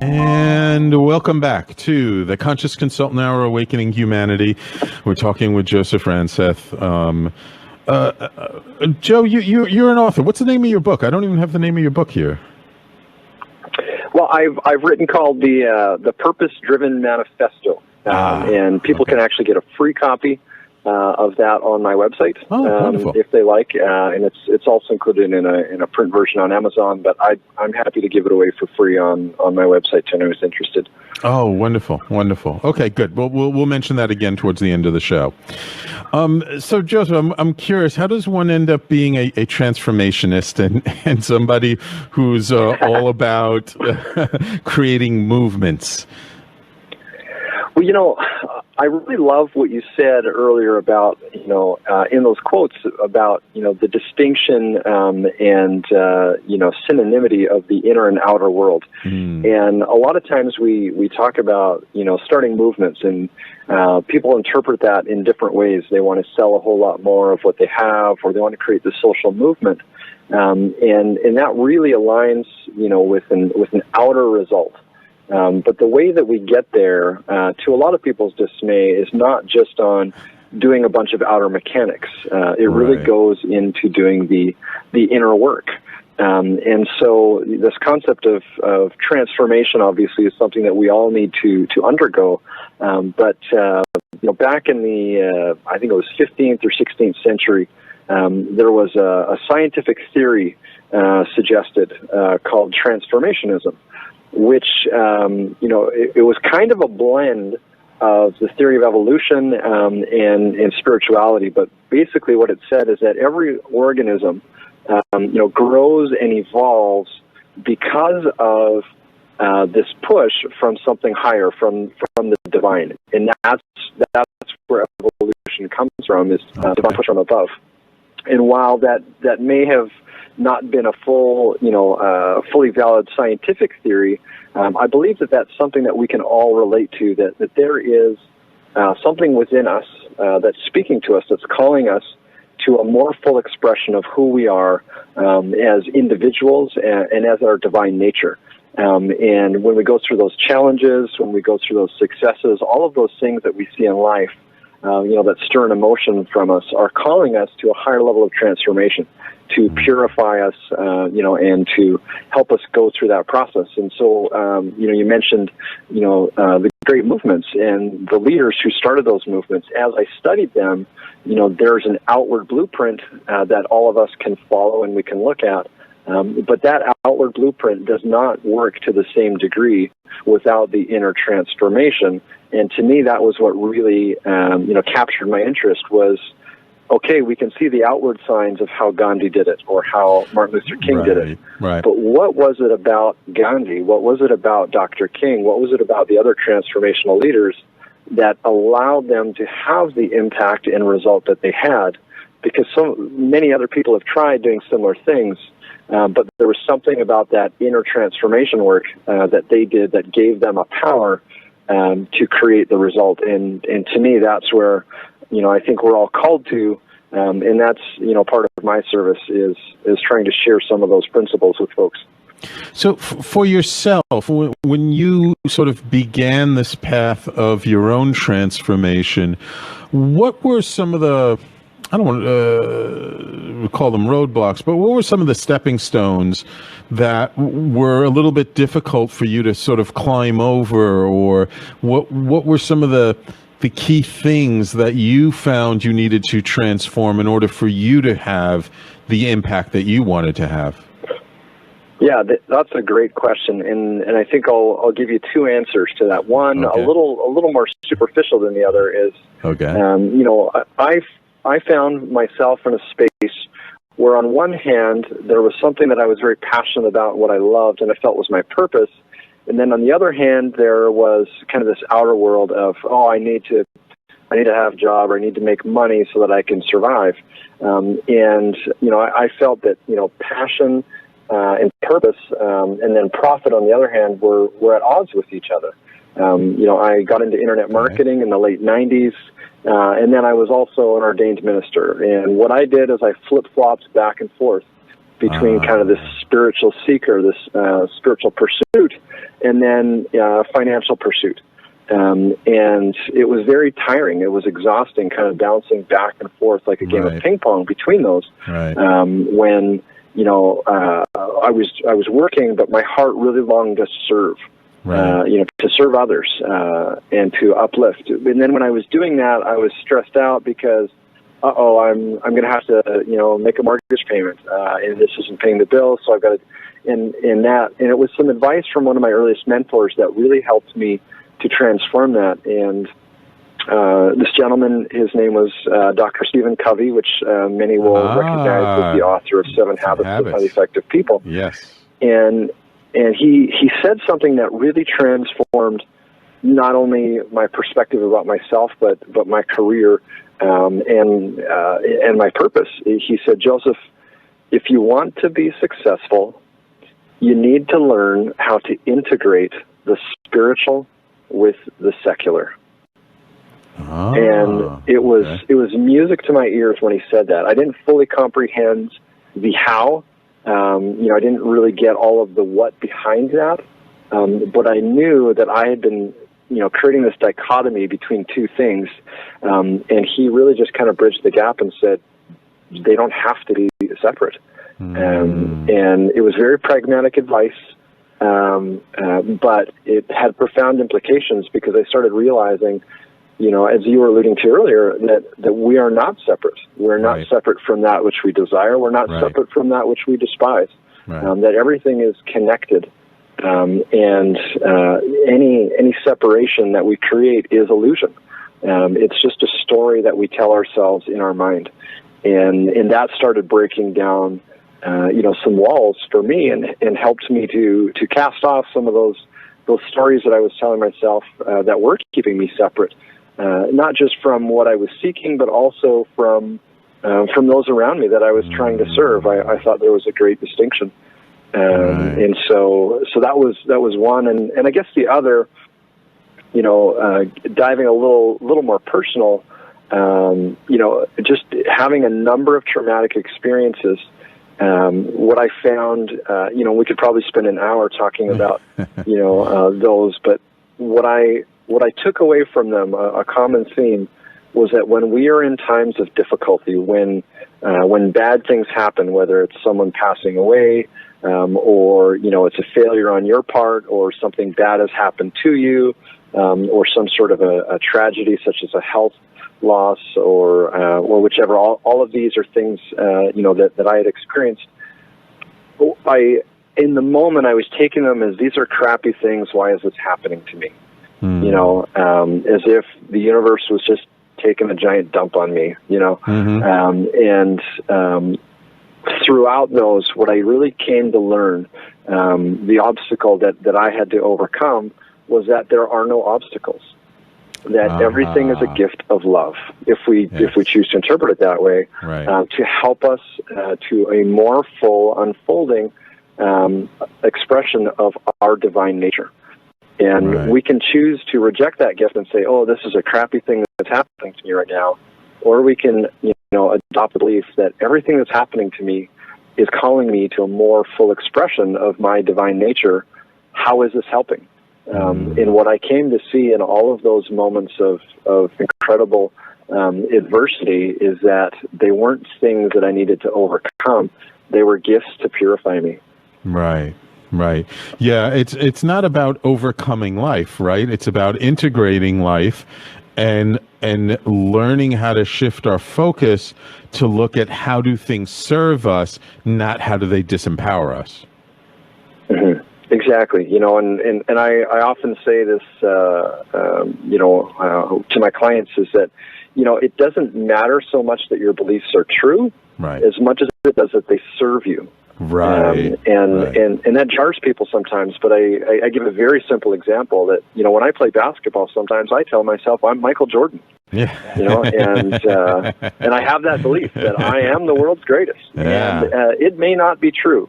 And welcome back to the Conscious Consultant Hour, Awakening Humanity. We're talking with Joseph Ranseth. Joe, you're an author. What's the name of your book? I don't even have the name of your book here. Well, I've written called the Purpose Driven Manifesto, and people can actually get a free copy of that on my website if they like, and it's also included in a print version on Amazon. But I'm happy to give it away for free on my website to anyone who's interested. Oh, wonderful, wonderful. Okay, good. Well, we'll mention that again towards the end of the show. So, Joseph, I'm curious. How does one end up being a transformationist and somebody who's all about creating movements? Well, I really love what you said earlier about, in those quotes about, the distinction and synonymity of the inner and outer world. And a lot of times we talk about, starting movements, and people interpret that in different ways. They want to sell a whole lot more of what they have, or they want to create this social movement. And that really aligns, with an outer result. But the way that we get there, to a lot of people's dismay, is not just on doing a bunch of outer mechanics. It really goes into doing the inner work. And so this concept of transformation, obviously, is something that we all need to undergo. But back in the, I think it was 15th or 16th century, there was a scientific theory suggested called transformationism, which, it was kind of a blend of the theory of evolution and spirituality. But basically what it said is that every organism, grows and evolves because of this push from something higher, from the divine. And that's where evolution comes from, is divine push from above. And while that may have not been a fully valid scientific theory, I believe that that's something that we can all relate to, that there is something within us that's speaking to us, that's calling us to a more full expression of who we are as individuals and as our divine nature. And when we go through those challenges, when we go through those successes, all of those things that we see in life, that stir an emotion from us, are calling us to a higher level of transformation, to purify us, and to help us go through that process. And so, you mentioned, the great movements and the leaders who started those movements. As I studied them, there's an outward blueprint that all of us can follow and we can look at. But that outward blueprint does not work to the same degree without the inner transformation. And to me, that was what really, captured my interest, was, okay, we can see the outward signs of how Gandhi did it or how Martin Luther King did it. Right. But what was it about Gandhi? What was it about Dr. King? What was it about the other transformational leaders that allowed them to have the impact and result that they had? Because so many other people have tried doing similar things, but there was something about that inner transformation work that they did that gave them a power to create the result. And to me, that's where, I think we're all called to, and that's, part of my service is trying to share some of those principles with folks. So for yourself, when you sort of began this path of your own transformation, what were some of the, I don't want to call them roadblocks, but what were some of the stepping stones that were a little bit difficult for you to sort of climb over, or what were some of the key things that you found you needed to transform in order for you to have the impact that you wanted to have? Yeah, that's a great question, and I think I'll give you two answers to that. One, a little more superficial than the other, is I found myself in a space where, on one hand, there was something that I was very passionate about, what I loved, and I felt was my purpose. And then on the other hand, there was kind of this outer world of, I need to have a job, or I need to make money so that I can survive. I felt that, passion and purpose and then profit, on the other hand, were at odds with each other. I got into internet marketing in the late 90s, and then I was also an ordained minister. And what I did is I flip-flopped back and forth between kind of this spiritual seeker, this spiritual pursuit, and then financial pursuit. And it was very tiring. It was exhausting, kind of bouncing back and forth like a game of ping pong between those. When I was working, but my heart really longed to serve. To serve others and to uplift. And then when I was doing that, I was stressed out because, I'm going to have to make a mortgage payment, and this isn't paying the bill, so I've got to. And it was some advice from one of my earliest mentors that really helped me to transform that. And this gentleman, his name was Dr. Stephen Covey, which many will recognize as the author of Seven Habits of Highly Effective People. Yes. And he said something that really transformed not only my perspective about myself, but my career and my purpose. He said, Joseph, if you want to be successful, you need to learn how to integrate the spiritual with the secular. And it was music to my ears when he said that. I didn't fully comprehend the how. I didn't really get all of the what behind that, but I knew that I had been, creating this dichotomy between two things, and he really just kind of bridged the gap and said, they don't have to be separate. And it was very pragmatic advice, but it had profound implications because I started realizing, as you were alluding to earlier, that we are not separate. We're not separate from that which we desire. We're not separate from that which we despise. That everything is connected, and any separation that we create is illusion. It's just a story that we tell ourselves in our mind, and that started breaking down, some walls for me, and helped me to cast off some of those stories that I was telling myself that were keeping me separate. Not just from what I was seeking, but also from those around me that I was trying to serve. I thought there was a great distinction, and so that was one. And I guess the other, diving a little more personal, just having a number of traumatic experiences. What I found, we could probably spend an hour talking about, those, but what I took away from them, a common theme, was that when we are in times of difficulty, when bad things happen, whether it's someone passing away, or it's a failure on your part, or something bad has happened to you, or some sort of a tragedy such as a health loss, or whichever. All of these are things that I had experienced. In the moment, I was taking them as, these are crappy things. Why is this happening to me? As if the universe was just taking a giant dump on me, and throughout those, what I really came to learn, the obstacle that I had to overcome, was that there are no obstacles, that everything is a gift of love, if we choose to interpret it that way, to help us to a more full unfolding expression of our divine nature. And we can choose to reject that gift and say, oh, this is a crappy thing that's happening to me right now. Or we can, adopt the belief that everything that's happening to me is calling me to a more full expression of my divine nature. How is this helping? And what I came to see in all of those moments of incredible adversity is that they weren't things that I needed to overcome. They were gifts to purify me. Right. Yeah, it's not about overcoming life, right? It's about integrating life and learning how to shift our focus to look at how do things serve us, not how do they disempower us. Exactly. And I often say this, to my clients, is that, it doesn't matter so much that your beliefs are true, as much as it does that they serve you. And that jars people sometimes, but I give a very simple example that, when I play basketball, sometimes I tell myself I'm Michael Jordan. And I have that belief that I am the world's greatest. And it may not be true,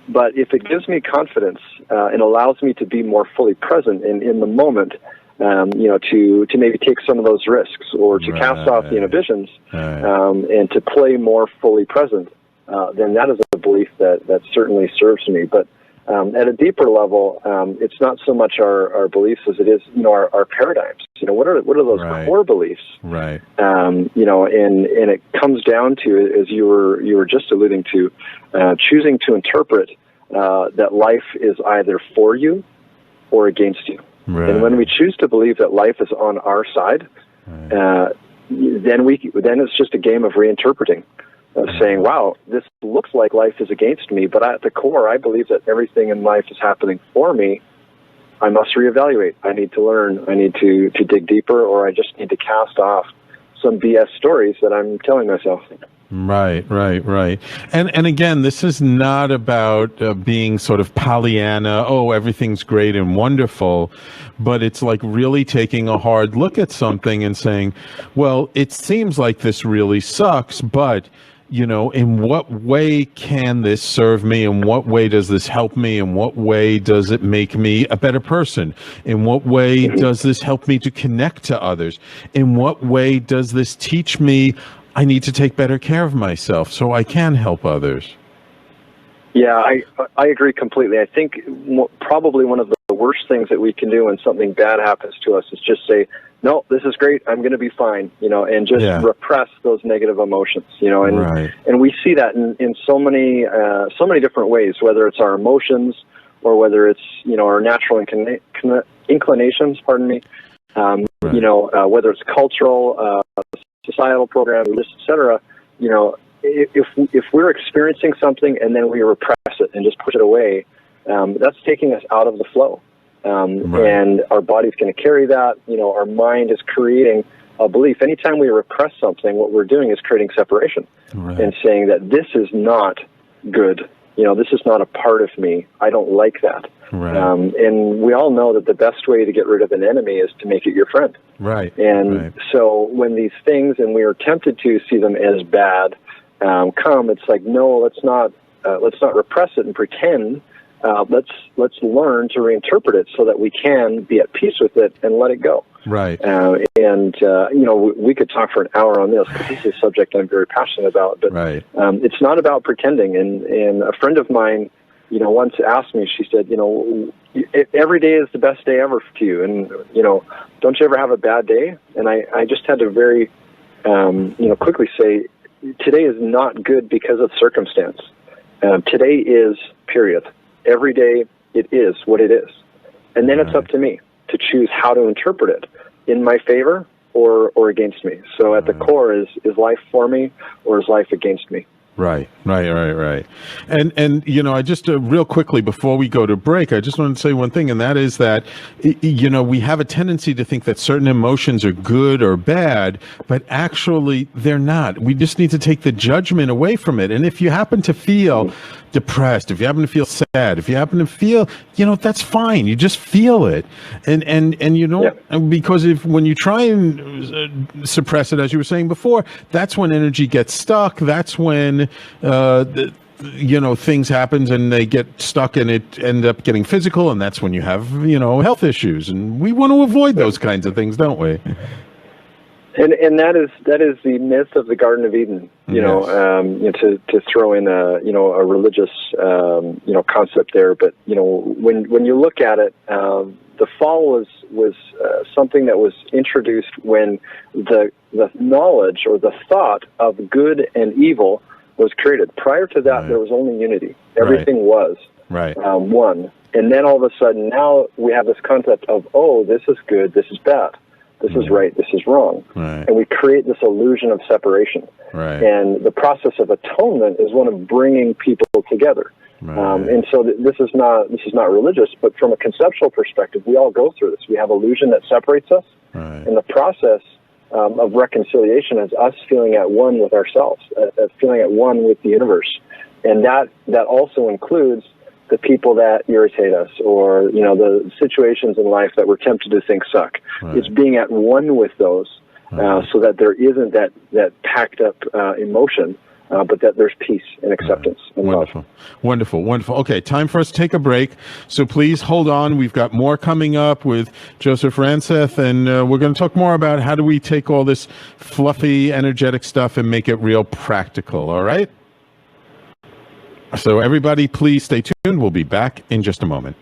but if it gives me confidence and allows me to be more fully present in the moment, to maybe take some of those risks, or to cast off the inhibitions, and to play more fully present, then that is a belief that certainly serves me. But At a deeper level, it's not so much our beliefs as it is, our paradigms. What are those core beliefs? Right. And it comes down to, as you were just alluding to, choosing to interpret that life is either for you or against you. Right. And when we choose to believe that life is on our side, then it's just a game of reinterpreting. Saying, wow, this looks like life is against me, but at the core, I believe that everything in life is happening for me. I must reevaluate. I need to learn. I need to dig deeper, or I just need to cast off some BS stories that I'm telling myself. Right. And again, this is not about being sort of Pollyanna, oh, everything's great and wonderful, but it's like really taking a hard look at something and saying, well, it seems like this really sucks, but in what way can this serve me? In what way does this help me? In what way does it make me a better person? In what way does this help me to connect to others? In what way does this teach me I need to take better care of myself so I can help others? Yeah, I agree completely. I think probably one of the worst things that we can do when something bad happens to us is just say, no, this is great, I'm going to be fine, and just repress those negative emotions, and we see that in so many different ways, whether it's our emotions or whether it's, our natural inclinations, whether it's cultural, societal programs, etc., if we're experiencing something and then we repress it and just push it away, that's taking us out of the flow. And our body's going to carry that. Our mind is creating a belief. Anytime we repress something, what we're doing is creating separation and saying that this is not good. This is not a part of me. I don't like that. And we all know that the best way to get rid of an enemy is to make it your friend. So when these things, and we are tempted to see them as bad, come, it's like, no, let's not repress it and pretend. Let's learn to reinterpret it so that we can be at peace with it and let it go. We could talk for an hour on this because this is a subject I'm very passionate about. But it's not about pretending. And a friend of mine, once asked me, she said, every day is the best day ever to you, and don't you ever have a bad day? And I just had to very quickly say, today is not good because of circumstance. Today is, period. Every day it is what it is. And then it's up to me to choose how to interpret it in my favor or against me. So at the core is life for me or is life against me? Right. And I just real quickly before we go to break, I just want to say one thing, and that is that, we have a tendency to think that certain emotions are good or bad, but actually they're not. We just need to take the judgment away from it. And if you happen to feel depressed, if you happen to feel sad, if you happen to feel, that's fine. You just feel it. And because when you try and suppress it, as you were saying before, that's when energy gets stuck. That's when, things happen and they get stuck and it end up getting physical. And that's when you have, health issues. And we want to avoid those kinds of things, don't we? And that is the myth of the Garden of Eden. To throw in a religious concept there, but when you look at it, the fall was something that was introduced when the knowledge or the thought of good and evil was created. Prior to that, there was only unity. Everything was one, and then all of a sudden, now we have this concept of, oh, this is good, this is bad. This is right, this is wrong. And we create this illusion of separation. And the process of atonement is one of bringing people together. And so this is not religious, but from a conceptual perspective, we all go through this. We have illusion that separates us. And the process of reconciliation is us feeling at one with ourselves, feeling at one with the universe. And that also includes the people that irritate us, or the situations in life that we're tempted to think suck. It's being at one with those, so that there isn't that packed up emotion, but that there's peace and acceptance and love. Wonderful. Okay, time for us to take a break. So please hold on. We've got more coming up with Joseph Ranseth, and we're going to talk more about how do we take all this fluffy, energetic stuff and make it real practical. All right? So everybody, please stay tuned. We'll be back in just a moment.